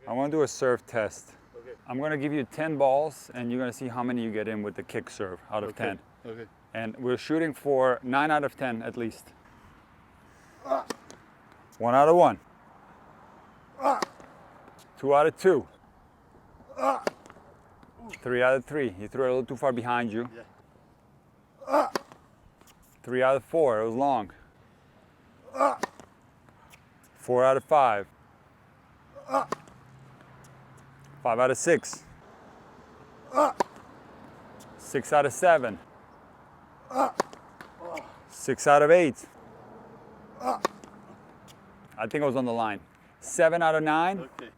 I want to do a serve test. Okay. I'm going to give you 10 balls, and you're going to see how many you get in with the kick serve out of 10. Okay. And we're shooting for 9 out of 10 at least. 1 out of 1. 2 out of 2. 3 out of 3. You threw it a little too far behind you. Yeah. 3 out of 4. It was long. 4 out of 5. 5 out of 6. 6 out of 7. 6 out of 8. I think I was on the line. 7 out of 9. Okay.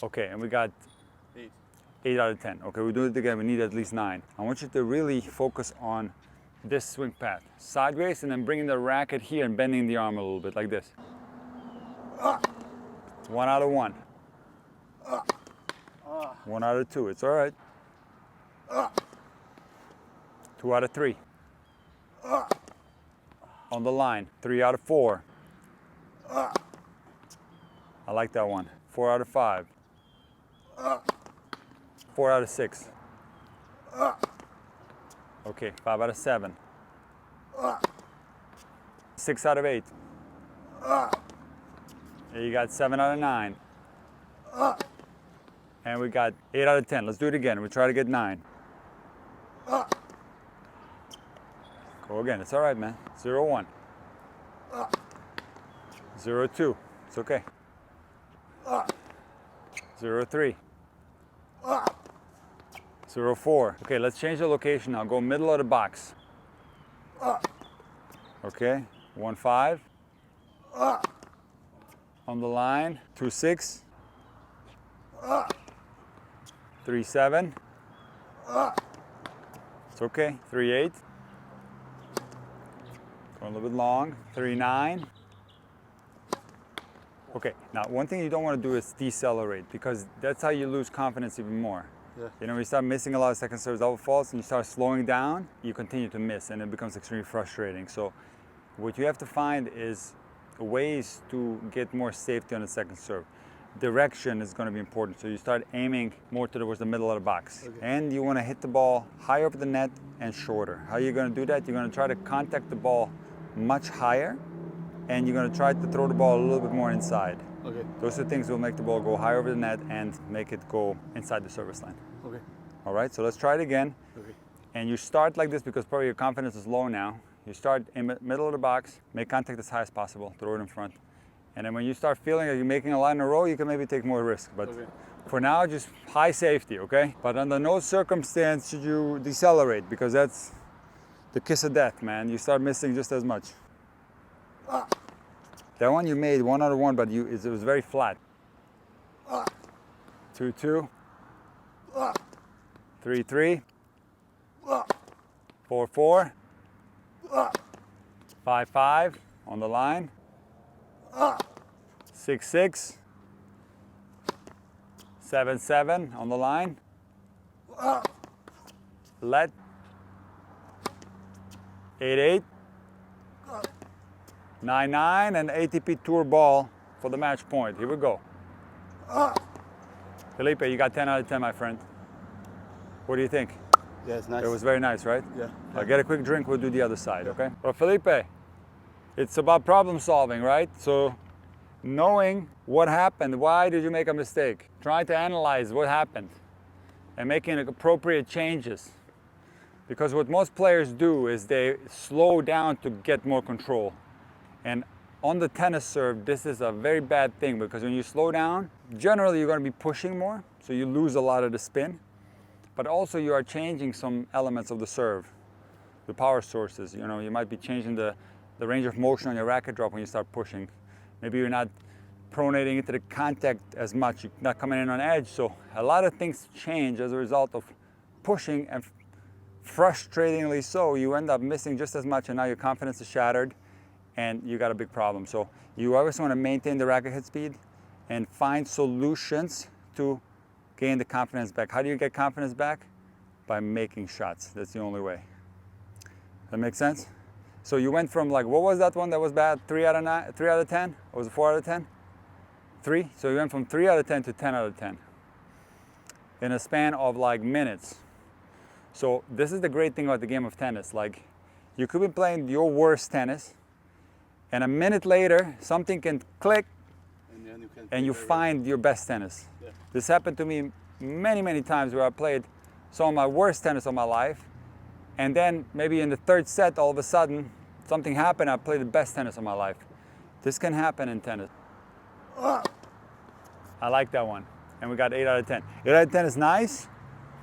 Okay, and we got 8. 8 out of 10. Okay, we'll do it again. We need at least 9. I want you to really focus on this swing path. Sideways, and then bringing the racket here and bending the arm a little bit, like this. 1 out of 1. 1 out of 2. It's all right. 2 out of 3. On the line. 3 out of 4. I like that one. 4 out of 5. 4 out of 6. Okay, 5 out of 7. 6 out of 8. And you got 7 out of 9. And we got 8 out of 10. Let's do it again. We try to get 9. Go again. It's all right, man. 0, 1. 0, 2. It's okay. 0, 3. 0, 4. Okay, let's change the location now. Go middle of the box. Okay, 1, 5. On the line. 2, 6. 3, 7. It's okay. 3, 8. Going a little bit long. 3, 9. Okay, now one thing you don't want to do is decelerate, because that's how you lose confidence even more. Yeah. You know, when you start missing a lot of second serves, double faults, and you start slowing down, you continue to miss, and it becomes extremely frustrating. So what you have to find is ways to get more safety on the second serve. Direction is going to be important, so you start aiming more towards the middle of the box. Okay. And you want to hit the ball higher up the net and shorter. How are you going to do that? You're going to try to contact the ball much higher, and you're going to try to throw the ball a little bit more inside. Okay. Those two things will make the ball go higher over the net and make it go inside the service line. Okay. All right, so let's try it again. Okay. And you start like this because probably your confidence is low now. You start in the middle of the box, make contact as high as possible, throw it in front. And then when you start feeling like you're making a line in a row, you can maybe take more risk. But Okay. for now, just high safety, okay? But under no circumstance should you decelerate, because that's the kiss of death, man. You start missing just as much. That one you made 1 out of 1, but it was very flat. 2, 2. 3, 3. 4, 4. 5, 5 on the line. 6, 6. 7, 7 on the line. Let. 8, 8. 9, 9, and ATP Tour ball for the match point. Here we go. Felipe, you got 10 out of 10, my friend. What do you think? Yeah, it's nice. It was very nice, right? Yeah. I'll get a quick drink, we'll do the other side, okay? Well, Felipe, it's about problem solving, right? So knowing what happened, why did you make a mistake? Trying to analyze what happened and making appropriate changes. Because what most players do is they slow down to get more control. And on the tennis serve, this is a very bad thing, because when you slow down, generally you're going to be pushing more, so you lose a lot of the spin. But also you are changing some elements of the serve, the power sources. You know, you might be changing the range of motion on your racket drop when you start pushing. Maybe you're not pronating into the contact as much, you're not coming in on edge. So a lot of things change as a result of pushing, and frustratingly so, you end up missing just as much, and now your confidence is shattered and you got a big problem. So you always want to maintain the racket head speed and find solutions to gain the confidence back. How do you get confidence back? By making shots. That's the only way. That makes sense? So you went from, like, what was that one that was bad? 3 out of 9, 3 out of 10? Or was it 4 out of 10? 3? So you went from 3 out of 10 to 10 out of 10 in a span of like minutes. So this is the great thing about the game of tennis. Like, you could be playing your worst tennis, and a minute later, something can click, And then you can and you find your best tennis. Yeah. This happened to me many times where I played some of my worst tennis of my life, and then maybe in the third set, all of a sudden, something happened, I played the best tennis of my life. This can happen in tennis. I like that one. And we got 8 out of 10. 8 out of 10 is nice.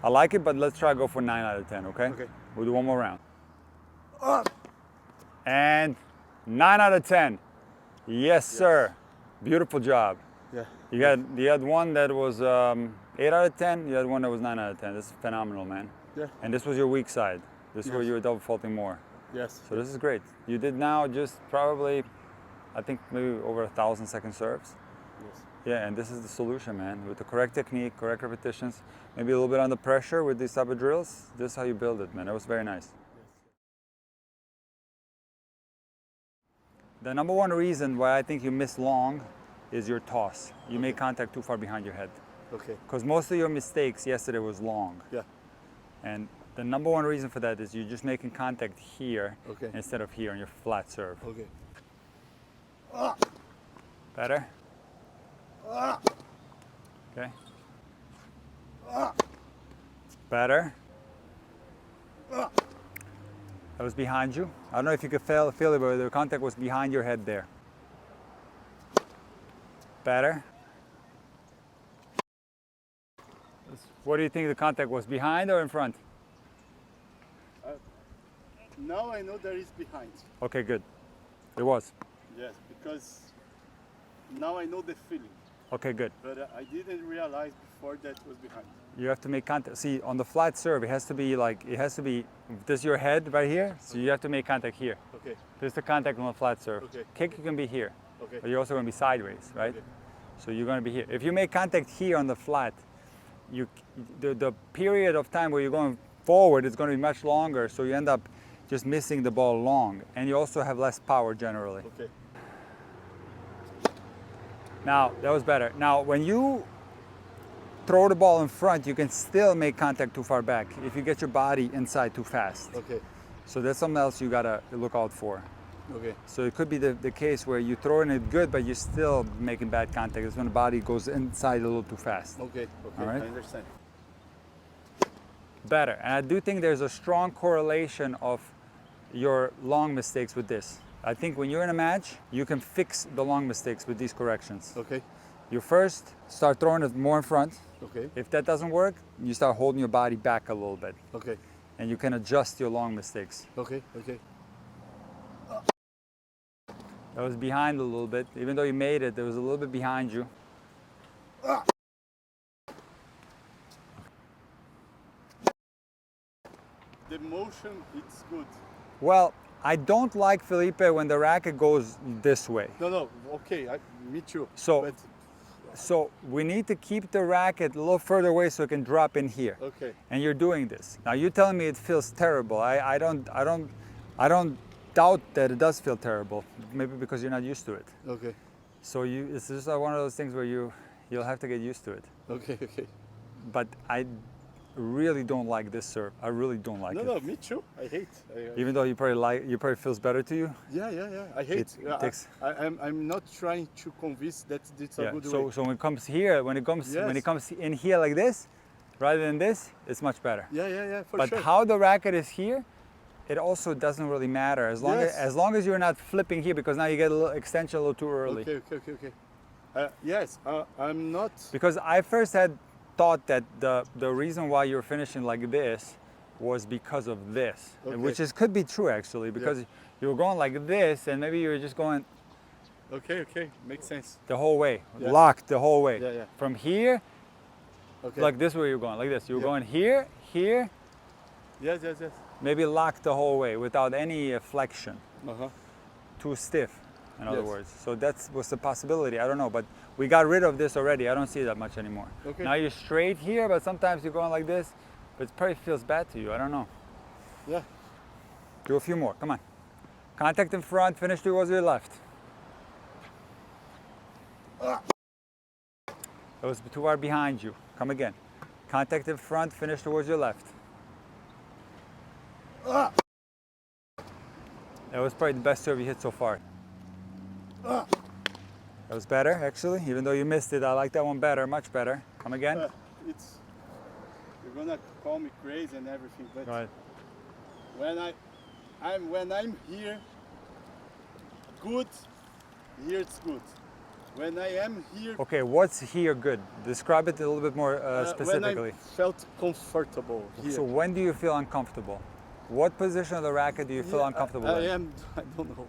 I like it, but let's try to go for 9 out of 10, okay? Okay. We'll do one more round. And 9 out of 10. Yes, sir. Beautiful job. Yeah. You had one that was 8 out of 10. You had one that was 9 out of 10. This is phenomenal, man. Yeah. And this was your weak side. This is where Yes. you were double faulting more. Yes. So this is great. You did now just probably, I think maybe over 1,000 second serves. Yes. Yeah, and this is the solution, man. With the correct technique, correct repetitions, maybe a little bit under pressure with these type of drills. This is how you build it, man. That was very nice. The number one reason why I think you miss long is your toss. You make contact too far behind your head. Okay. Because most of your mistakes yesterday was long. Yeah. And the number one reason for that is you're just making contact here Okay. instead of here on your flat serve. Okay. Better? Okay. Better? That was behind you. I don't know if you could feel it, but the contact was behind your head there. Better? What do you think the contact was, behind or in front? Now I know there is behind. Okay, good. It was. Yes, because now I know the feeling. Okay, good. But I didn't realize before that was behind. You have to make contact. See, on the flat serve, it has to be, this is your head right here, so you have to make contact here. Okay. This is the contact on the flat serve. Okay. Kick, you can be here, Okay. but you're also going to be sideways, right? Okay. So you're going to be here. If you make contact here on the flat, the period of time where you're going forward is going to be much longer, so you end up just missing the ball long, and you also have less power generally. Okay. Now, that was better. Now, when you throw the ball in front, you can still make contact too far back if you get your body inside too fast. Okay. So that's something else you gotta look out for. Okay. So it could be the case where you're throwing it good, but you're still making bad contact. It's when the body goes inside a little too fast. Okay. Okay. All right. I understand. Better. And I do think there's a strong correlation of your long mistakes with this. I think when you're in a match, you can fix the long mistakes with these corrections. Okay. You first start throwing it more in front. Okay. If that doesn't work, you start holding your body back a little bit, Okay. and you can adjust your long mistakes. Okay. Okay. That was behind a little bit. Even though you made it, there was a little bit behind you. The motion, it's good. Well, I don't like, Felipe, when the racket goes this way. No. Okay. Me too. So- But, So we need to keep the racket a little further away so it can drop in here. okay. And you're doing this. Now you're telling me it feels terrible. I don't doubt that it does feel terrible. Maybe because you're not used to it. Okay. So it's just one of those things where you'll have to get used to it. Okay. Okay. But I really don't like this serve. I really don't like it. No. Me too. I hate. Even though you probably feels better to you. Yeah. I hate. It takes- I'm not trying to convince that it's a good way. So when it comes here, when it comes in here like this, rather than this, it's much better. Yeah. For But sure. how the racket is here, it also doesn't really matter Yes. as long as you're not flipping here, because now you get a little extension a little too early. Okay. Yes. I'm not. Because I first had thought that the reason why you're finishing like this was because of this, Okay. which could be true actually, because you were going like this, and maybe you were just going Okay. Makes sense. the whole way, Yeah. locked the whole way. Yeah. From here, Okay. like this, where you're going, like this. You're Yeah. going here, Yes. maybe locked the whole way without any flexion, too stiff, in other Yes. words. So that was the possibility. I don't know, but we got rid of this already. I don't see that much anymore. Okay. Now you're straight here, but sometimes you're going like this, but it probably feels bad to you. I don't know. Yeah. Do a few more. Come on. Contact in front. Finish towards your left. It was too far behind you. Come again. Contact in front, finish towards your left. Ah. That was probably the best serve you hit so far. Ah. That was better, actually. Even though you missed it, I like that one better, much better. Come again. You're gonna call me crazy and everything, but Go ahead. when I'm here, good. Here it's good. When I am here, Okay, what's here good? Describe it a little bit more specifically. when I felt comfortable here. So when do you feel uncomfortable? What position of the racket do you feel uncomfortable in? I don't know.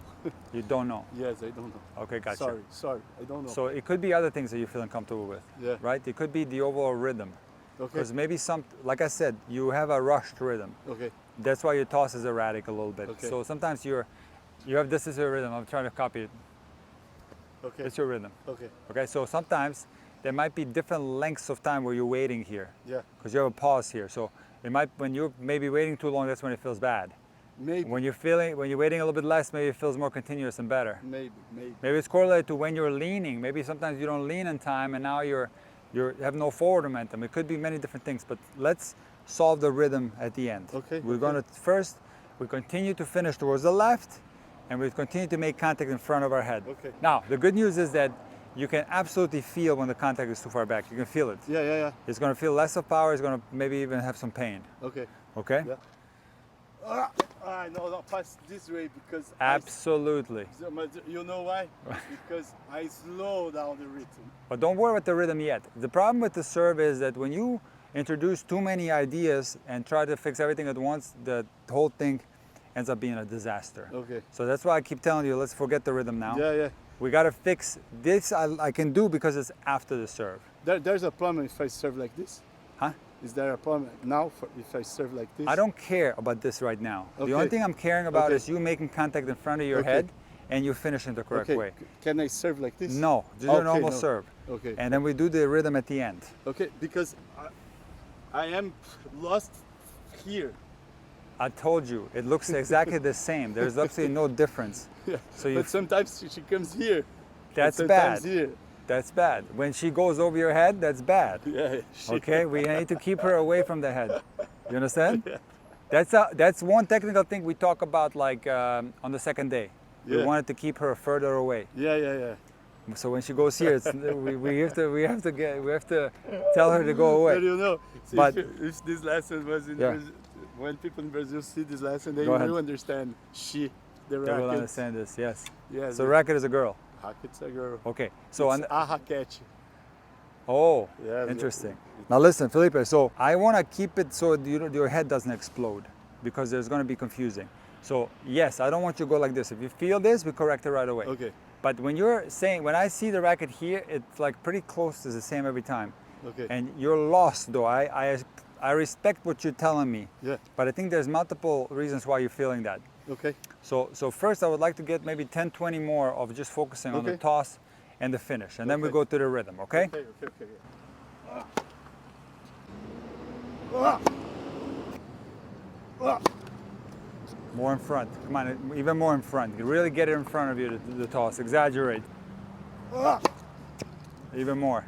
You don't know. Yes, I don't know. Okay, gotcha. Sorry, I don't know. So it could be other things that you feel uncomfortable with, Yeah. right? It could be the overall rhythm. Okay. Because maybe like I said, you have a rushed rhythm. Okay. That's why your toss is erratic a little bit. Okay. So sometimes you have this is your rhythm. I'm trying to copy it. Okay. It's your rhythm. Okay. Okay, so sometimes there might be different lengths of time where you're waiting here. Yeah. Because you have a pause here. So when you're maybe waiting too long, that's when it feels bad. Maybe. When you're waiting a little bit less, maybe it feels more continuous and better. Maybe. Maybe it's correlated to when you're leaning. Maybe sometimes you don't lean in time and now you have no forward momentum. It could be many different things, but let's solve the rhythm at the end. Okay. We're going to first, we continue to finish towards the left and we continue to make contact in front of our head. Okay. Now, the good news is that you can absolutely feel when the contact is too far back. You can feel it. Yeah. It's going to feel less of power. It's going to maybe even have some pain. Okay. Okay? Yeah. No, pass this way because Absolutely. you know why? Because I slow down the rhythm. But don't worry about the rhythm yet. The problem with the serve is that when you introduce too many ideas and try to fix everything at once, the whole thing ends up being a disaster. Okay. So that's why I keep telling you, let's forget the rhythm now. Yeah. We got to fix this. I can do because it's after the serve. There's a problem if I serve like this. Huh? Is there a problem now if I serve like this? I don't care about this right now. Okay. The only thing I'm caring about Okay. is you making contact in front of your head and you finish in the correct Okay. way. Can I serve like this? No, just Okay, a normal no. serve. Okay. And then we do the rhythm at the end. Okay, because I am lost here. I told you, it looks exactly the same. There's absolutely no difference. Yeah. So But sometimes she comes here. That's and bad. sometimes here. That's bad. When she goes over your head, that's bad. Yeah. Okay, we need to keep her away from the head. You understand? Yeah. That's one technical thing we talk about, like on the second day. We Yeah. wanted to keep her further away. Yeah. So when she goes here, we have to tell her to go away. But you know, see, But- if this lesson was in Yeah. Brazil, when people in Brazil see this lesson, they Go ahead. will understand the They will racket. understand this, yes. Yeah, So racket is a girl. racket's a girl. Okay. So It's a racket. oh, Yeah, interesting. Now listen, Felipe. So I want to keep it so your head doesn't explode because there's going to be confusing. So yes, I don't want you to go like this. If you feel this, we correct it right away. Okay. But when I see the racket here, it's like pretty close to the same every time. Okay. And you're lost though. I respect what you're telling me. Yeah. But I think there's multiple reasons why you're feeling that. Okay. So first I would like to get maybe 10, 20 more of just focusing on the Okay. toss and the finish. And then we Okay. go to the rhythm, okay? Okay. More in front. Come on, even more in front. You really get it in front of you, the toss. Exaggerate. Even more.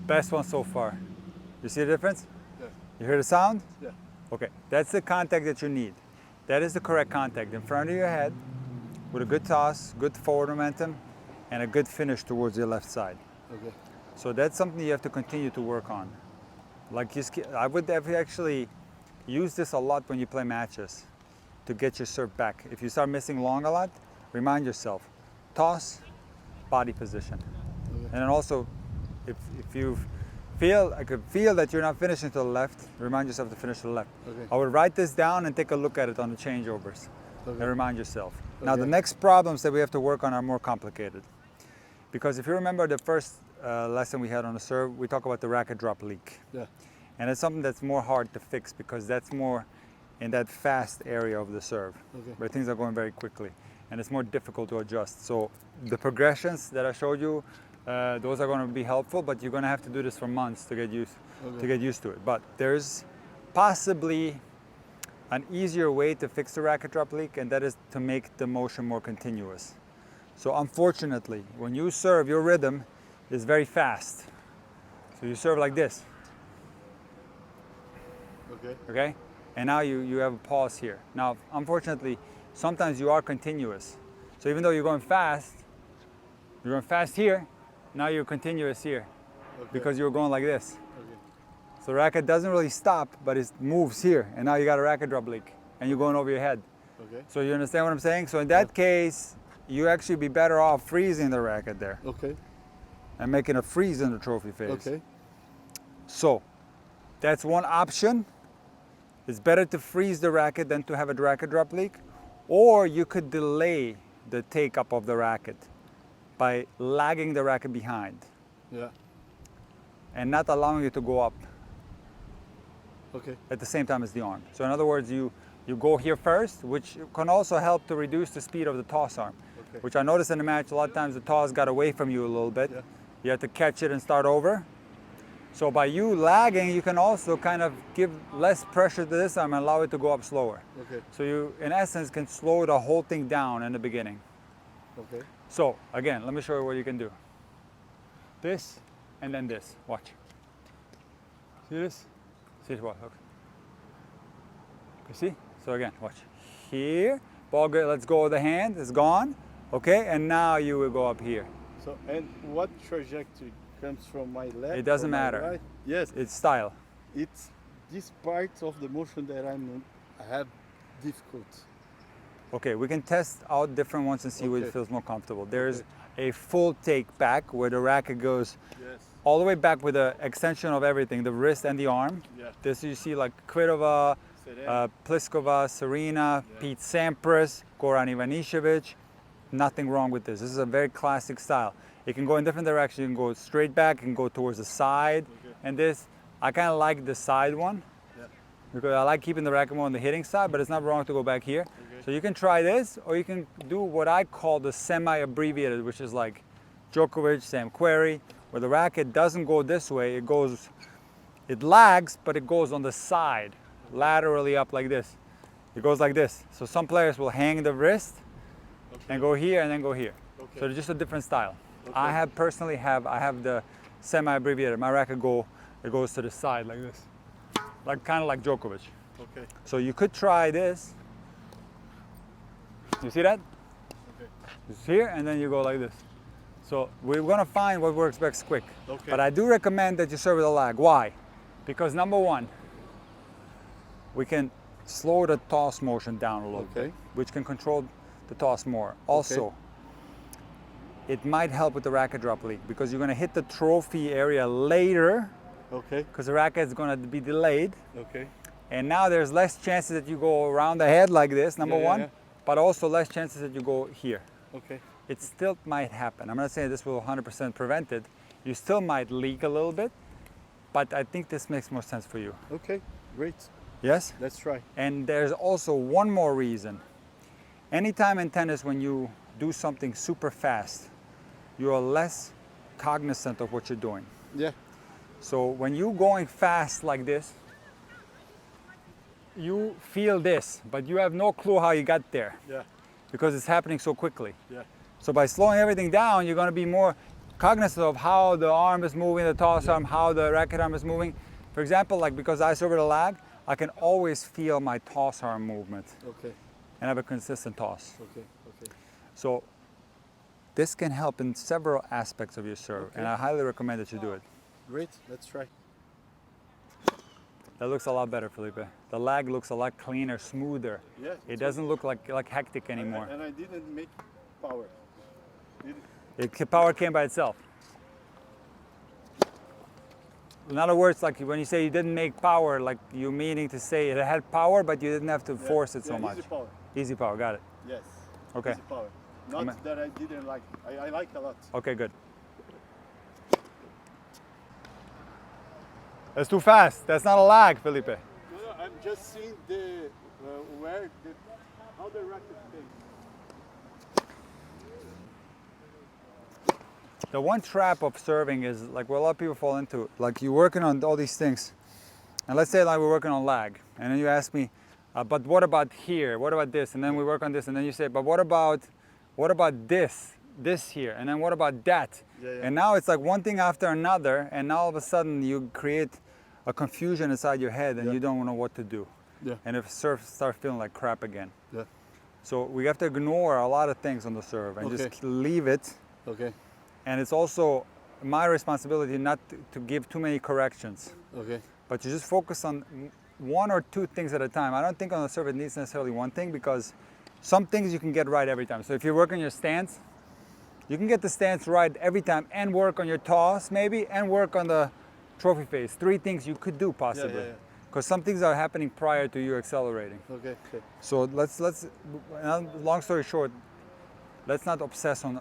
Best one so far. You see the difference? Yeah. You hear the sound? Yeah. Okay, that's the contact that you need. That is the correct contact in front of your head with a good toss, good forward momentum, and a good finish towards your left side. Okay. So that's something you have to continue to work on. Like I would actually use this a lot when you play matches to get your serve back. If you start missing long a lot, remind yourself, toss, body position. Okay. And then also, if you feel that you're not finishing to the left, remind yourself to finish to the left. Okay. I would write this down and take a look at it on the changeovers Okay. and remind yourself. Now the Okay. next problems that we have to work on are more complicated. Because if you remember the first lesson we had on the serve, we talk about the racket drop leak. Yeah. And it's something that's more hard to fix because that's more in that fast area of the serve, Okay. where things are going very quickly. And it's more difficult to adjust. So the progressions that I showed you, those are going to be helpful, but you're going to have to do this for months to get used to it. But there's possibly an easier way to fix the racket drop leak, and that is to make the motion more continuous. So unfortunately, when you serve your rhythm, is very fast. So you serve like this, Okay. okay? And now you have a pause here. Now, unfortunately, sometimes you are continuous. So even though you're going fast here, now you're continuous here Okay. because you're going like this. Okay. So the racket doesn't really stop, but it moves here. And now you got a racket drop leak and you're going over your head. Okay. So you understand what I'm saying? So in that case, you actually be better off freezing the racket there Okay. and making a freeze in the trophy phase. Okay. So that's one option. It's better to freeze the racket than to have a racket drop leak. Or you could delay the take up of the racket by lagging the racket behind Yeah. and not allowing it to go up Okay. at the same time as the arm. So in other words, you go here first, which can also help to reduce the speed of the toss arm. Okay. Which I noticed in the match, a lot of times the toss got away from you a little bit. Yeah. You have to catch it and start over. So by you lagging, you can also kind of give less pressure to this arm and allow it to go up slower. Okay. So you, in essence, can slow the whole thing down in the beginning. Okay. So again, let me show you what you can do. This and then this. Watch. See this? See it? Watch. Okay. You see? So again, watch. Here, ball good. Let's go with the hand. It's gone. Okay, and now you will go up here. So, and what trajectory comes from my left? It doesn't or my matter. right? Yes. It's style. It's this part of the motion that I have difficult. Okay, we can test out different ones and see which Okay. feels more comfortable. There's a full take back where the racket goes Yes. all the way back with the extension of everything, the wrist and the arm. Yeah. This you see like Kvitova, Pliskova, Serena, Yeah. Pete Sampras, Goran Ivanisevic. Nothing wrong with this. This is a very classic style. It can go in different directions. You can go straight back, you can go towards the side. Okay. And this, I kind of like the side one Yeah. because I like keeping the racket more on the hitting side, but it's not wrong to go back here. Okay. So you can try this, or you can do what I call the semi-abbreviated, which is like Djokovic, Sam Querrey, where the racket doesn't go this way. It lags, but it goes on the side, laterally up like this. It goes like this. So some players will hang the wrist and go here and then go here. Okay. So it's just a different style. Okay. I have the semi-abbreviated. My racket it goes to the side like this, like kind of like Djokovic. Okay. So you could try this. You see that? Okay. It's here and then you go like this. So we're gonna find what works best quick. Okay. But I do recommend that you serve with a lag. Why? Because number one, we can slow the toss motion down a little Okay. bit, which can control the toss more. Also, it might help with the racket drop leak because you're gonna hit the trophy area later Okay. because the racket is gonna be delayed. Okay. And now there's less chances that you go around the head like this, number Yeah, yeah, one, yeah. but also less chances that you go here. Okay. It still might happen. I'm not saying this will 100% prevent it. You still might leak a little bit, but I think this makes more sense for you. Okay. Great. Yes? Let's try. And there's also one more reason. Anytime in tennis when you do something super fast, you are less cognizant of what you're doing. Yeah. So when you're going fast like this, you feel this, but you have no clue how you got there Yeah. because it's happening so quickly. Yeah. So by slowing everything down, you're going to be more cognizant of how the arm is moving, the toss arm, how the racket arm is moving. For example, like because I serve with a lag, I can always feel my toss arm movement Okay. and have a consistent toss. Okay. Okay. So this can help in several aspects of your serve, Okay. and I highly recommend that you do it. Great. Let's try. That looks a lot better, Felipe. The lag looks a lot cleaner, smoother. Yeah. It doesn't look like hectic anymore. And I didn't make power. Did Power came by itself. In other words, like when you say you didn't make power, like you're meaning to say it had power, but you didn't have to force it so much. Easy power. Easy power, got it. Yes. Okay. Easy power. Not that I didn't like. I like a lot. Okay, good. That's too fast. That's not a lag, Felipe. No, I'm just seeing the how the racket thing. The one trap of serving is like what a lot of people fall into. Like you're working on all these things, and let's say like we're working on lag, and then you ask me, but what about here? What about this? And then we work on this, and then you say, but what about this? this here? And then what about that? Yeah, yeah. And now it's like one thing after another, and now all of a sudden you create a confusion inside your head, and Yeah. you don't know what to do. Yeah. And if serve start feeling like crap again. Yeah. So we have to ignore a lot of things on the serve and just leave it. Okay. And it's also my responsibility not to give too many corrections, Okay. but you just focus on one or two things at a time. I don't think on the serve it needs necessarily one thing, because some things you can get right every time. So if you work on your stance, you can get the stance right every time and work on your toss maybe and work on the trophy phase. 3 things you could do possibly. Yeah. Because some things are happening prior to you accelerating. Okay. Okay. So let's long story short, let's not obsess on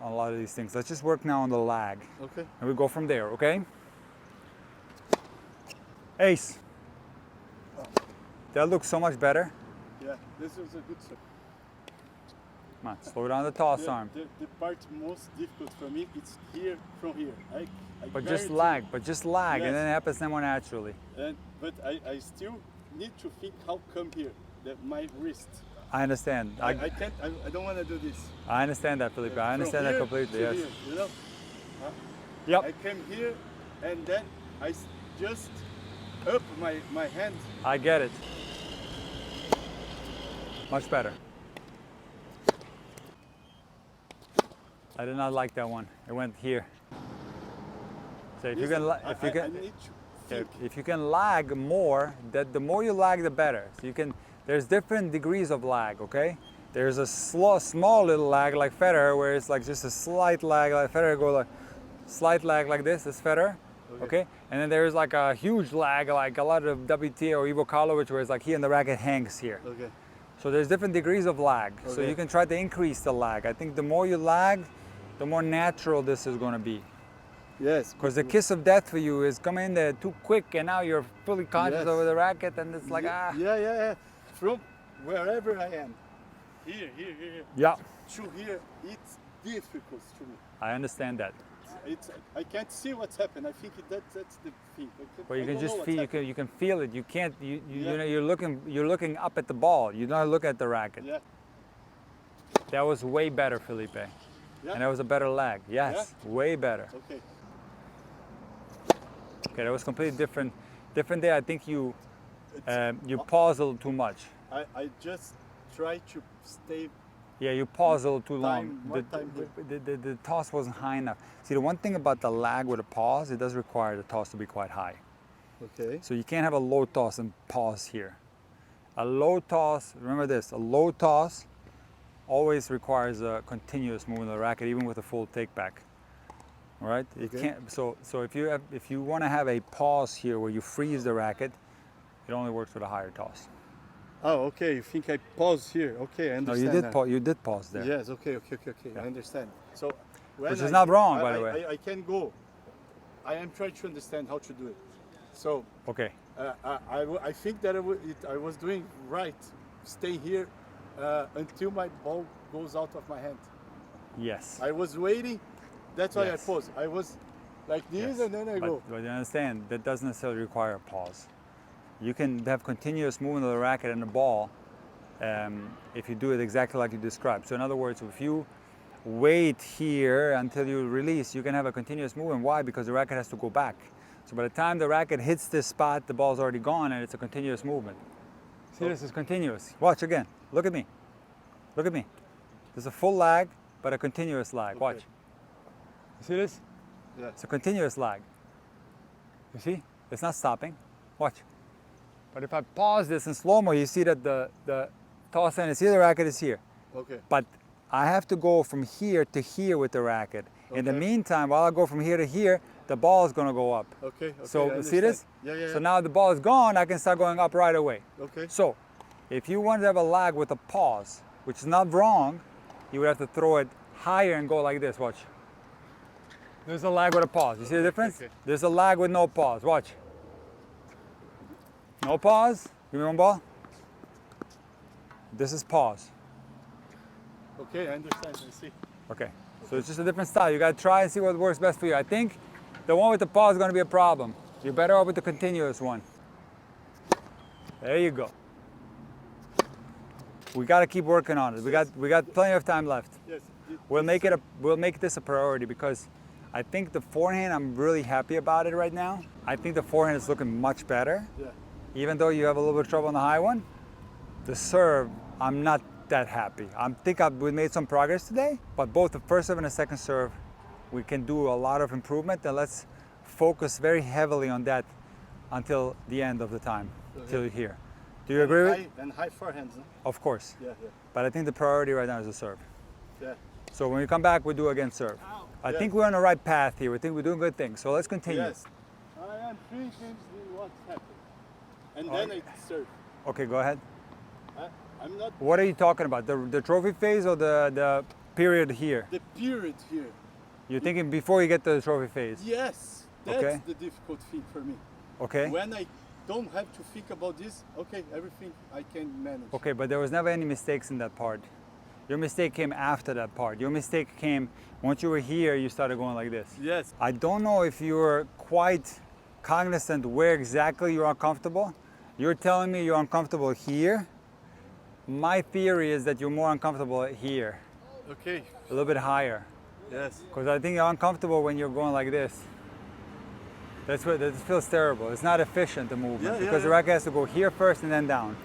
a lot of these things. Let's just work now on the lag. Okay. And we go from there, okay? Ace. That looks so much better. Yeah. This is a good serve. Come on, slow down the toss arm. The part most difficult for me is here from here. I But just lag, Yes. and then it happens then more naturally. But I still need to think how come here, that my wrist. I understand. I can't, I don't want to do this. I understand that, Felipe. I understand that From here completely, to yes. here, you know? Yep. I came here and then I just up my hand. I get it. Much better. I did not like that one. It went here. So if you can, I need to think. if you can lag more, that the more you lag, the better. So you can. There's different degrees of lag. Okay. There's a small little lag like Federer, where it's like just a slight lag, like Federer go like slight lag like this. Is Federer. Okay. And then there's like a huge lag, like a lot of WTA or Ivo Karlovic, where it's like here and the racket hangs here. Okay. So there's different degrees of lag. So Okay. you can try to increase the lag. I think the more you lag, the more natural this is going to be. Yes. Because the kiss of death for you is coming in there too quick, and now you're fully conscious Yes. over the racket, and it's like, Yeah. From wherever I am. Here. Yeah, To here, it's difficult to me. I understand that. I can't see what's happened. I think that's the thing. But you I can don't just know feel, what's you can feel it. You can't, you Yeah. know, you're looking up at the ball. You're not looking at the racket. Yeah. That was way better, Felipe. Yeah. And that was a better lag. Yes, way better. Okay. Okay, that was completely different. Different day. I think you pause a little too much. I just try to stay. Yeah, you pause a little too long. More time here. The toss wasn't high enough. See, the one thing about the lag with a pause, it does require the toss to be quite high. Okay. So you can't have a low toss and pause here. A low toss, remember this, a low toss always requires a continuous movement of the racket, even with a full take back. All right? It Okay. can't. So if you want to have a pause here where you freeze the racket, it only works with a higher toss. Oh, okay. You think I pause here? Okay, I No, understand. you did pause there. Yes. Okay. Yeah. I understand. So, when Which is not wrong, by the way. I can go. I am trying to understand how to do it. So, Okay. I think that I was doing right. Stay here until my ball goes out of my hand. Yes. I was waiting. That's why Yes. I paused. I was like this, Yes. and then I go. But you understand, that doesn't necessarily require a pause. You can have continuous movement of the racket and the ball if you do it exactly like you described. So in other words, if you wait here until you release, you can have a continuous movement. Why? Because the racket has to go back. So by the time the racket hits this spot, the ball's already gone, and it's a continuous movement. See, this is continuous. Watch again. Look at me. Look at me. There's a full lag, but a continuous lag. Okay. Watch. You see this? Yeah. It's a continuous lag. You see? It's not stopping. Watch. But if I pause this in slow-mo, you see that the toss end is here, the racket is here. Okay. But I have to go from here to here with the racket. In the Okay. meantime, while I go from here to here, the ball is going to go up. Okay. So I you see this? understand. Yeah. So now the ball is gone, I can start going up right away. Okay. So if you want to have a lag with a pause, which is not wrong, you would have to throw it higher and go like this. Watch. There's a lag with a pause. You see the difference? Okay. There's a lag with no pause. Watch. No pause. Give me one ball. This is pause. Okay, I understand. I see. Okay. So it's just a different style. You got to try and see what works best for you. I think the one with the pause is going to be a problem. You're better off with the continuous one. There you go. We got to keep working on it. We got plenty of time left. Yes. we'll make this a priority because I think the forehand, I'm really happy about it right now. I think the forehand is looking much better. Yeah. Even though you have a little bit of trouble on the high one, the serve, I'm not that happy. We made some progress today, but both the first serve and the second serve, we can do a lot of improvement, and let's focus very heavily on that until the end of the time, till here. Do you agree with? And high forehands, no? Of course. Yeah, yeah. But I think the priority right now is the serve. Yeah. So when we come back, we do again serve. I think we're on the right path here. We think we're doing good things. So let's continue. Yes. I am thinking what's happening. And then I serve. Okay, go ahead. I'm not What are you talking about? The trophy phase or the period here? the period here. You're thinking before you get to the trophy phase? Yes. That's Okay. the difficult thing for me. Okay. When I don't have to think about this, okay, everything I can manage. Okay, but there was never any mistakes in that part. Your mistake came after that part. Your mistake came once you were here, you started going like this. Yes. I don't know if you were quite cognizant where exactly you're uncomfortable. You're telling me you're uncomfortable here. My theory is that you're more uncomfortable here, Okay. a little bit higher. Yes. Because I think you're uncomfortable when you're going like this. That feels terrible. It's not efficient, the movement, Yeah, yeah, because the yeah. racket has to go here first and then down.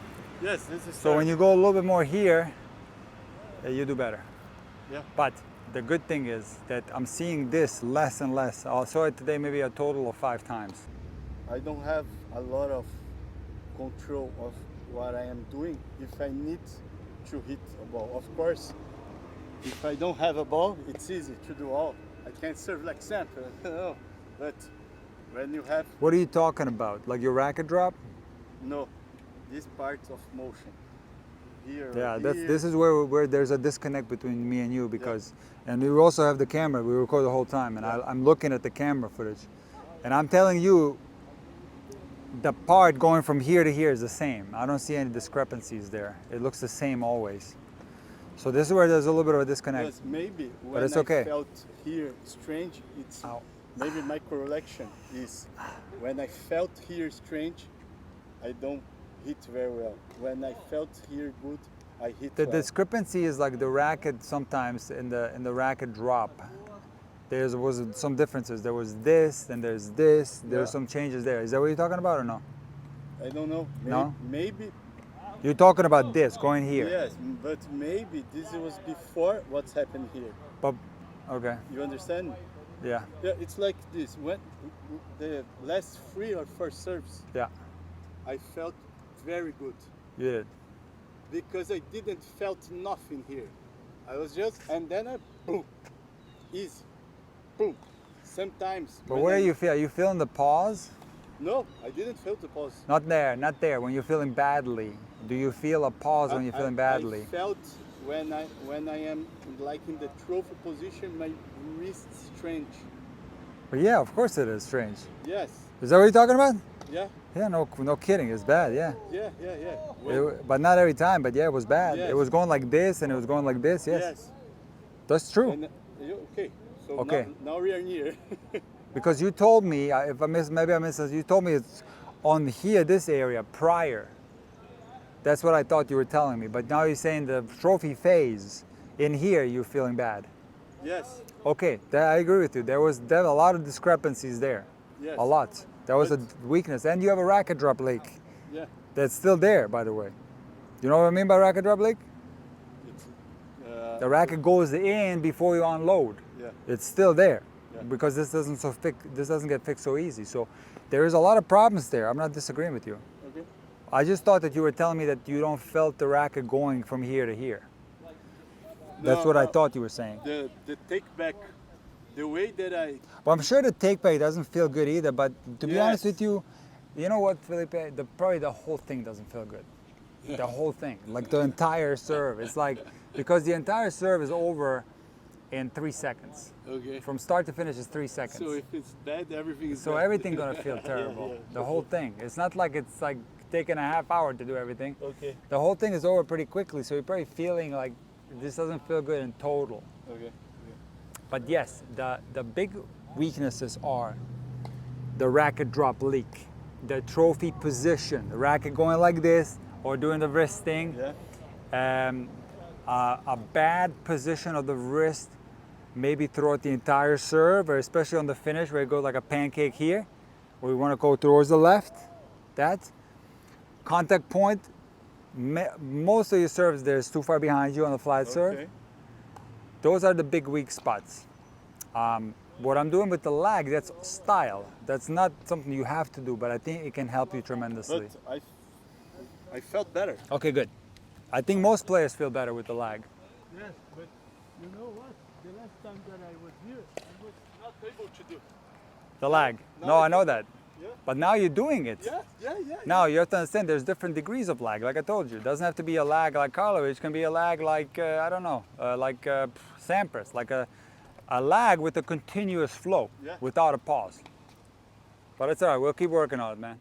Yes, this is So when you go a little bit more here, you do better. Yeah. But the good thing is that I'm seeing this less and less. I saw it today maybe a total of 5 times. I don't have a lot of control of what I am doing if I need to hit a ball. Of course, if I don't have a ball, it's easy to do all. I can't serve like Sam, no. But when you have, What are you talking about? Like your racket drop? no, this part of motion. Here, Yeah, here. this is where there's a disconnect between me and you because, and we also have the camera. We record the whole time, and I'm looking at the camera footage, and I'm telling you, the part going from here to here is the same. I don't see any discrepancies there. It looks the same always. So this is where there's a little bit of a disconnect. Yes, maybe when it's okay. I felt here strange, it's Ow. maybe my correlation is when I felt here strange, I don't hit very well. When I felt here good, I hit The well. discrepancy is like the racket sometimes in the racket drop. There was some differences. There was this, then there's this. There's some changes there. Is that what you're talking about or no? I don't know. No? Maybe You're talking about this going here. yes, but maybe this was before what's happened here. But okay, You understand? yeah, Yeah, it's like this. When the last 3 or 4 serves, yeah, I felt very good. you did. Because I didn't felt nothing here. I was just, and then I boom, easy, boom. Sometimes. But when what I- do you feel? Are you feeling the pause? No, I didn't feel the pause. Not there, not there. When you're feeling badly, do you feel a pause when you're feeling badly? I felt when I am like in the trophy position, my wrist strange. But yeah, of course it is strange. Yes. Is that what you're talking about? Yeah. Yeah, no kidding. It's bad. Yeah. Yeah. Yeah. Yeah. When- But not every time. But yeah, it was bad. Yes. It was going like this, and it was going like this. Yes, Yes. that's true. And, okay. So Okay. Now we are near. Because you told me, if I missed, maybe I missed this. You told me it's on here, this area prior. That's what I thought you were telling me. But now you're saying the trophy phase in here, you're feeling bad. Yes. Okay, I agree with you. There was a lot of discrepancies there. Yes. A lot. That was a But- weakness. And you have a racket drop leak. Yeah. That's still there, by the way. You know what I mean by racket drop leak? It's, The racket goes in before you unload. yeah. It's still there Yeah. because this doesn't get fixed so easy. So there is a lot of problems there. I'm not disagreeing with you. Okay. I just thought that you were telling me that you don't felt the racket going from here to here. That's No, what I no. thought you were saying. The take back, the way that I But I'm sure the take back doesn't feel good either. But to be honest Yes. with you, you know what, Felipe? Probably the whole thing doesn't feel good. The whole thing, like the entire serve. It's like because the entire serve is over in 3 seconds. okay. From start to finish is 3 seconds. So if it's bad, everything is So bad. everything's gonna feel terrible. yeah. The whole thing. It's not like it's like taking a half hour to do everything. Okay. The whole thing is over pretty quickly. So you're probably feeling like this doesn't feel good in total. Okay. But yes, the big weaknesses are the racket drop leak, the trophy position, the racket going like this or doing the wrist thing. Yeah. a bad position of the wrist, maybe throughout the entire serve, or especially on the finish where it goes like a pancake here, where we want to go towards the left. That contact point, most of your serves there's too far behind you on the flat serve. Those are the big weak spots. What I'm doing with the lag, that's style. That's not something you have to do, but I think it can help you tremendously. But I felt better. Okay, good. I think most players feel better with the lag. Yes, but you know what? The last time that I was here, I was not able to do. The lag. No, I know that. Yeah. But now you're doing it. Yeah. Now you have to understand there's different degrees of lag. Like I told you, it doesn't have to be a lag like Karlovic. It can be a lag like, I don't know, like Sampras, like a lag with a continuous flow without a pause. But it's all right, we'll keep working on it, man.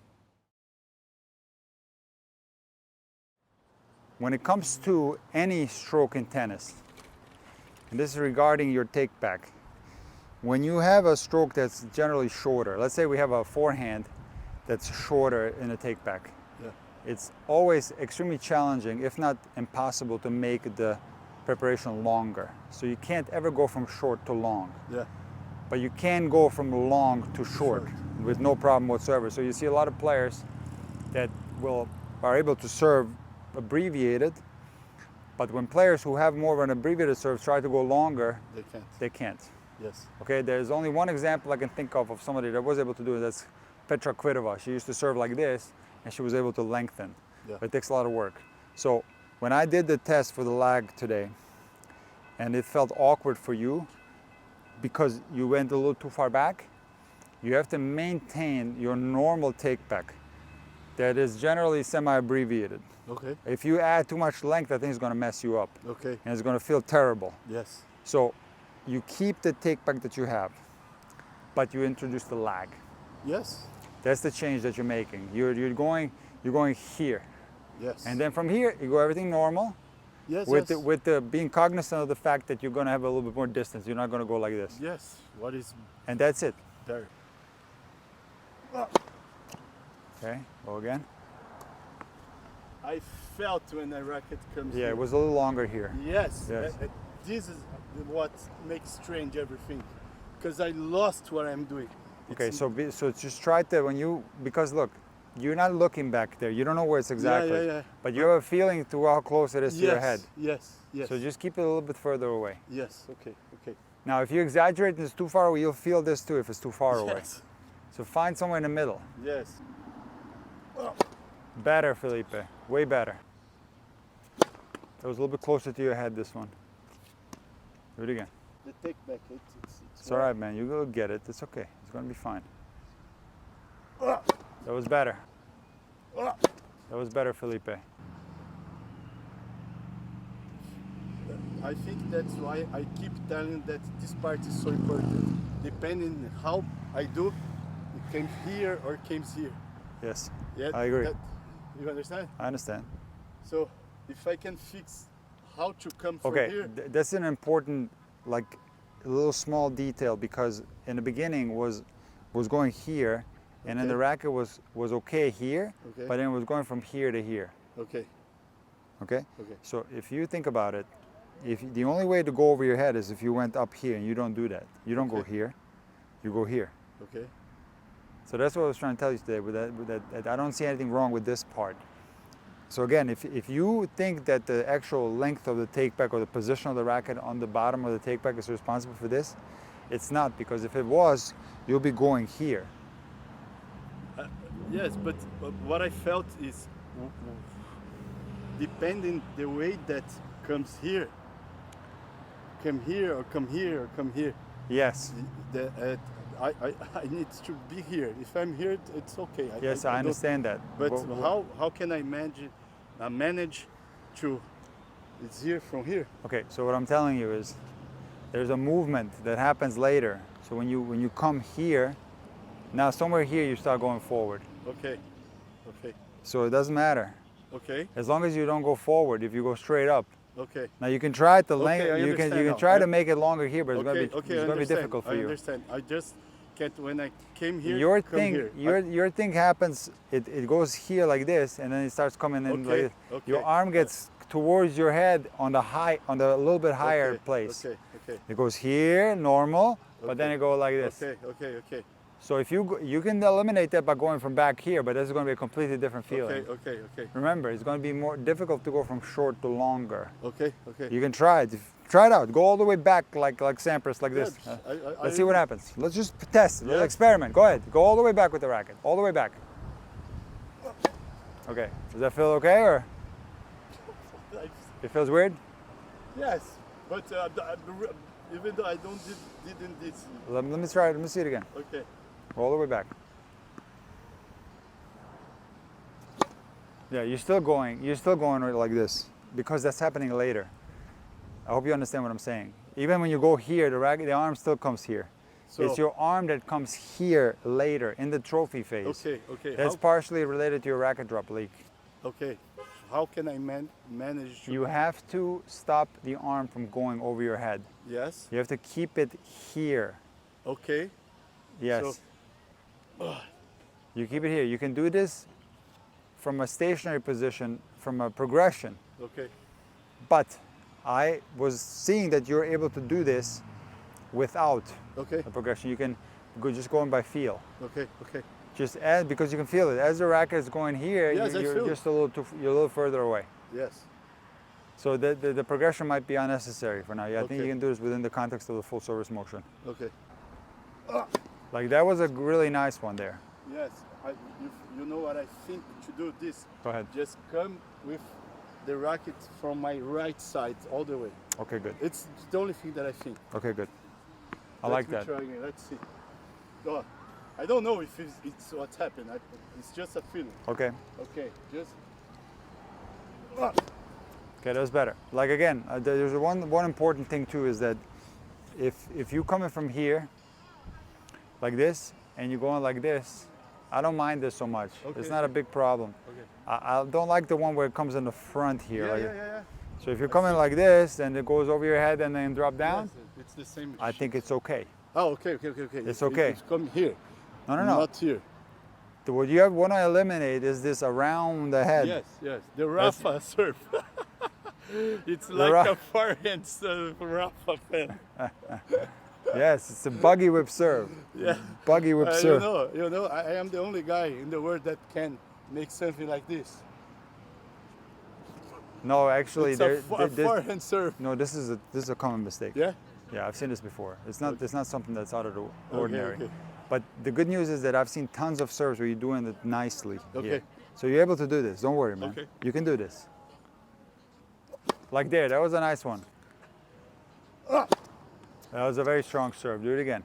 When it comes to any stroke in tennis, and this is regarding your take back, when you have a stroke that's generally shorter, let's say we have a forehand that's shorter in a take back, it's always extremely challenging, if not impossible, to make the preparation longer. So you can't ever go from short to long. But you can go from long to short with no problem whatsoever. So you see a lot of players that are able to serve abbreviated, but when players who have more of an abbreviated serve try to go longer, they can't. Yes. Okay, there's only one example I can think of somebody that was able to do it. That's Petra Kvitova. She used to serve like this, and she was able to lengthen. But it takes a lot of work. So when I did the test for the lag today, and it felt awkward for you because you went a little too far back, you have to maintain your normal take back that is generally semi-abbreviated. Okay. If you add too much length, I think it's going to mess you up. Okay. And it's going to feel terrible. Yes. So you keep the take back that you have, but you introduce the lag. Yes. That's the change that you're making. You're going here. Yes. And then from here, you go everything normal. Yes. With the being cognizant of the fact that you're going to have a little bit more distance. You're not going to go like this. Yes. What is And that's it. there? Okay, go again. I felt when the racket comes Yeah, here. it was a little longer here. Yes. Yes. This is what makes strange everything, because I lost what I'm doing. Okay, so just try to, because look, you're not looking back there. You don't know where it's exactly. Yeah. But you have a feeling to how close it is to your head. Yes. So just keep it a little bit further away. Yes. Okay. Now, if you exaggerate and it's too far away, you'll feel this too if it's too far away. Yes. So find somewhere in the middle. Yes. Better, Felipe. Way better. That was a little bit closer to your head, this one. Do it again. The take back. It's all right, man. You will get it. It's okay. It's going to be fine. That was better. That was better, Felipe. I think that's why I keep telling that this part is so important. Depending how I do, it came here or came here. Yes, Yeah, I agree. You understand? I understand. So if I can fix how to come from Okay, here. that's an important, like, a little small detail, because in the beginning was going here, and then the racket was okay here, but then it was going from here to here. Okay. So if you think about it, the only way to go over your head is if you went up here, and you don't do that. You don't go here, you go here. Okay. So that's what I was trying to tell you today. With that I don't see anything wrong with this part. So again, if you think that the actual length of the take back or the position of the racket on the bottom of the take back is responsible for this, it's not, because if it was, you'll be going here. Yes, but what I felt is, depending the way that comes here, come here or come here or come here. Yes. I need to be here. If I'm here, it's okay. Yes, I understand that. But how can I manage to? It's here from here. Okay, so what I'm telling you is, there's a movement that happens later. So when you come here, now somewhere here you start going forward. Okay. So it doesn't matter. Okay. As long as you don't go forward, if you go straight up. Okay. Now you can try it the length. You can try to make it longer here, but it's going to be difficult for you. I understand. I just can't. When I came here, your thing happens. It goes here like this, and then it starts coming in like this. Your arm gets towards your head on the a little bit higher Okay, place. Okay, okay. It goes here, normal, but then it goes like this. Okay, okay, okay. So if you can eliminate that by going from back here, but this is going to be a completely different feeling. Okay, okay, okay. Remember, it's going to be more difficult to go from short to longer. Okay, okay. You can try it. Try it out. Go all the way back like Sampras, like this. Yeah, Let's see what happens. Let's just test. Let's Yeah. experiment. Go ahead. Go all the way back with the racket. All the way back. Okay. Does that feel okay, or it feels weird? Yes, but even though I didn't this. Let me try it. Let me see it again. Okay. All the way back. Yeah, you're still going like this because that's happening later. I hope you understand what I'm saying. Even when you go here, the arm still comes here. So, It's your arm that comes here later in the trophy phase. Okay, okay. That's partially related to your racket drop leak. Okay. How can I manage to... You have to stop the arm from going over your head. Yes. You have to keep it here. Okay. Yes. You keep it here. You can do this from a stationary position, from a progression. Okay. But I was seeing that you're able to do this without Okay. a progression. You can go just going by feel. Okay. Okay. Just as because you can feel it. As the racket is going here, Yes, I you're feel just you're a little further away. Yes. So the progression might be unnecessary for now. Yeah, I think Okay. you can do this within the context of the full service motion. Okay. Like that was a really nice one there. Yes. You know what I think to do this? Go ahead. Just come with the racket from my right side all the way. Okay, good. It's the only thing that I think. Okay, good. I like that. Try again. Let's see. Oh, I don't know if it's what's happened. It's just a feeling. Okay. Okay, just. Okay, that's better. Like again, there's one important thing too is that if you coming from here, like this, and you're going like this, I don't mind this so much. Okay. It's not a big problem. Okay. I don't like the one where it comes in the front here. Yeah, like yeah. So if you're coming like this and it goes over your head and then drop down, Yes, it's the same. I think it's okay. Oh, okay. It's okay. It's come here. No. Not here. What you want to eliminate is this around the head. Yes. The Rafa surf. It's like a forehand surf, Rafa fan. Yes, it's a buggy whip serve. Yeah. Buggy whip serve. You know, I am the only guy in the world that can make something like this. No, actually, It's a forehand surf. no. This is a common mistake. Yeah. Yeah, I've seen this before. It's not something that's out of the ordinary. Okay. But the good news is that I've seen tons of serves where you're doing it nicely. Okay. Here. So you're able to do this. Don't worry, man. Okay. You can do this. Like there. That was a nice one. That was a very strong serve. Do it again.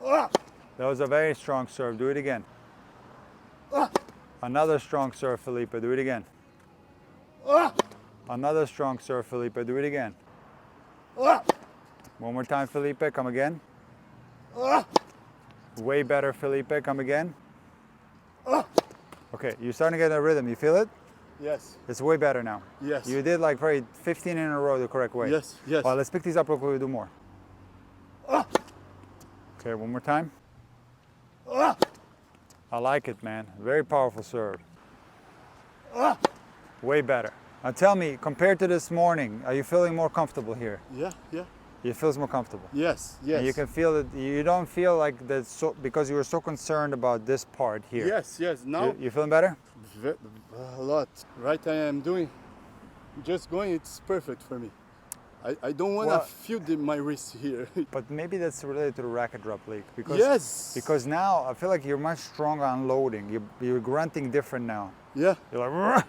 That was a very strong serve. Do it again. Another strong serve, Felipe. Do it again. Another strong serve, Felipe. Do it again. One more time, Felipe. Come again. Way better, Felipe. Come again. Okay, you're starting to get a rhythm. You feel it? Yes. It's way better now. Yes. You did like probably 15 in a row the correct way. Yes. All right, let's pick these up real quick. We do more. Okay, one more time. I like it, man. Very powerful serve. Way better. Now tell me, compared to this morning, are you feeling more comfortable here? Yeah. You feel more comfortable. Yes. And you can feel that you don't feel like that because you were so concerned about this part here. Yes. Now You feeling better? a lot. Right, I am doing. Just going. It's perfect for me. I don't want to feel my wrist here. But maybe that's related to the racket drop leak because Yes. because now I feel like you're much stronger on loading. You're grunting different now. Yeah. You're like.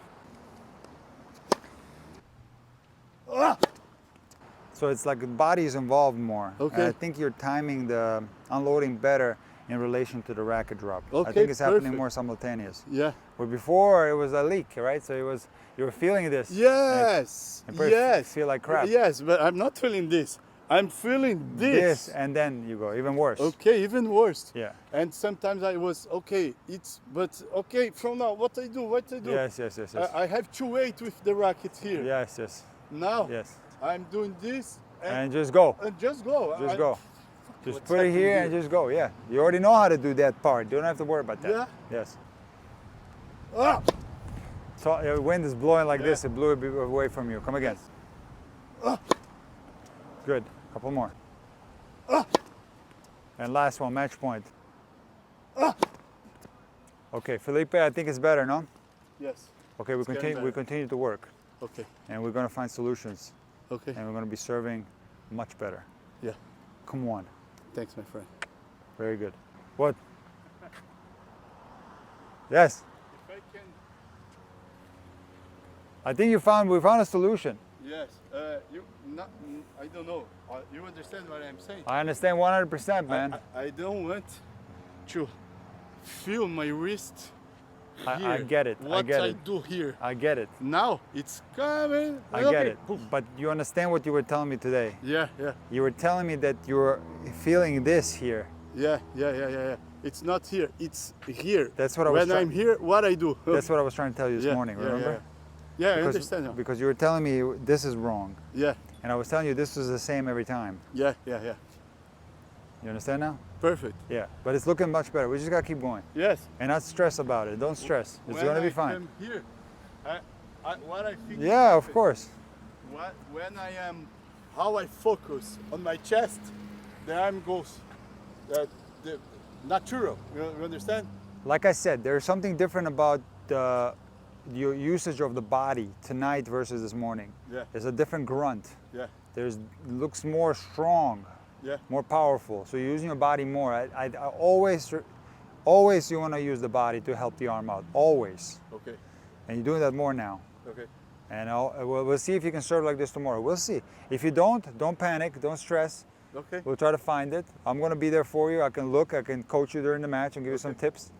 So it's like the body is involved more. Okay. And I think you're timing the unloading better in relation to the racket drop. I Okay, think it's happening perfect. more simultaneous. Yeah. Where before it was a leak, right? So you were feeling this. Yes. And first Yes. feel like crap. Yes, but I'm not feeling this. I'm feeling this. And then you go even worse. Okay, even worse. Yeah. And sometimes I was okay. From now, what I do? Yes. I have to wait with the racket here. Yes. Now Yes. I'm doing this And just go. just go. Just go. Just What's put it here happening and just go. Yeah. You already know how to do that part. You don't have to worry about that. Yeah. Yes. So, wind is blowing like this, it blew it away from you. Come again. Good. Couple more. And last one, match point. Okay, Felipe, I think it's better, no? Yes. Okay, we continue to work. Okay. And we're gonna find solutions. Okay. And we're gonna be serving much better. Yeah. Come on. Thanks, my friend. Very good. What? Yes. If I can. I think we found a solution. Yes. I don't know. You understand what I'm saying? I understand 100%, man. I don't want to feel my wrist here. I get it. What I get I it. do here. I get it. Now it's coming. I get it. But you understand what you were telling me today? Yeah. You were telling me that you were feeling this here. Yeah. It's not here. It's here. That's what I was When I'm here, what I do. That's what I was trying to tell you this morning, remember? Yeah, I understand now. Because you were telling me this is wrong. Yeah. And I was telling you this was the same every time. Yeah. You understand now? Perfect. Yeah. But it's looking much better. We just gotta keep going. Yes. And not stress about it. Don't stress. It's gonna be fine. When I am here, what I think. Yeah, of course. When I am, how I focus on my chest, the arm goes, the natural. You understand? Like I said, there's something different about your usage of the body tonight versus this morning. Yeah. There's a different grunt. Yeah. Looks more strong. Yeah. More powerful. So you're using your body more. I always you want to use the body to help the arm out. Always. Okay. And you're doing that more now. Okay. And we'll see if you can serve like this tomorrow. We'll see. If you don't panic. Don't stress. Okay. We'll try to find it. I'm going to be there for you. I can coach you during the match and give you some tips.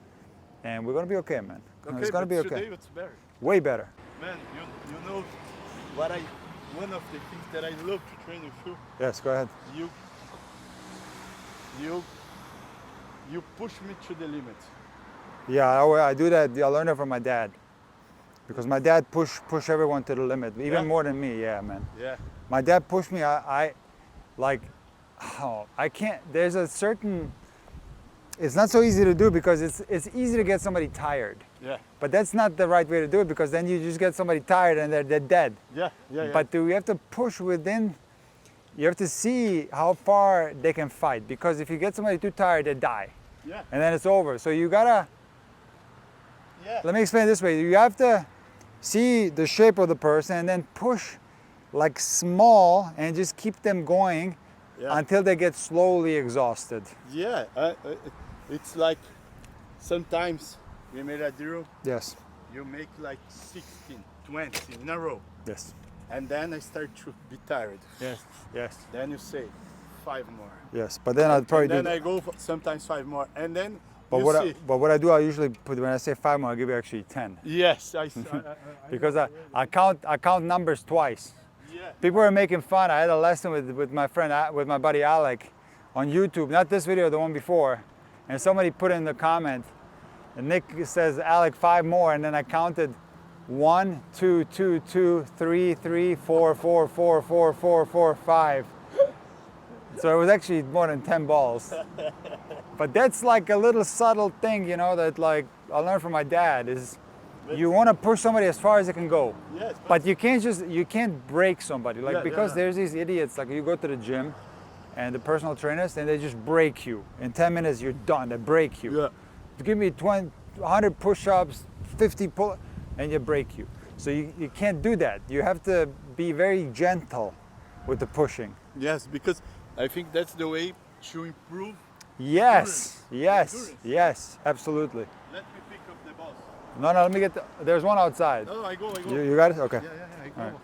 And we're going to be okay, man. Okay, it's going to be okay. Today it's better. Way better. Man, you know one of the things that I love to train with you. Yes, go ahead. You push me to the limit. Yeah, I do that. I learned it from my dad. Because my dad push everyone to the limit, even more than me. Yeah, man. Yeah. My dad pushed me. I can't. There's a certain. It's not so easy to do because it's easy to get somebody tired. Yeah. But that's not the right way to do it because then you just get somebody tired and they're dead. Yeah. But you have to push within. You have to see how far they can fight because if you get somebody too tired, they die. Yeah. And then it's over. So you gotta. Yeah. Let me explain it this way. You have to see the shape of the person and then push like small and just keep them going until they get slowly exhausted. Yeah. It's like sometimes we made a drill. Yes. You make like 16, 20 in a row. Yes. And then I start to be tired. Yes. Then you say 5 more. Yes. But then I'd probably Then I go for sometimes 5 more. And then But what I do, I usually put, when I say 5 more, I give you actually 10. Yes, because I count numbers twice. Yeah. People are making fun. I had a lesson with my friend, with my buddy Alec, on YouTube. Not this video, the one before. And somebody put in the comment, and Nick says, Alec, 5 more, and then I counted 1, 2, 2, 2, 3, 3, 4, 4, 4, 4, 4, 4, 5. So it was actually more than 10 balls. But that's like a little subtle thing, you know, that like I learned from my dad is you want to push somebody as far as it can go. Yes, but you can't break somebody. Like because there's these idiots, like you go to the gym and the personal trainers and they just break you. In 10 minutes you're done, they break you. Yeah. Give me 100 push-ups, 50 pull, and you break you. So you can't do that. You have to be very gentle with the pushing. Yes, because I think that's the way to improve. Yes, endurance. yes, absolutely. Let me pick up the balls. No, let me get there's one outside. No, I go. You got it? Okay. Yeah, I go. All right.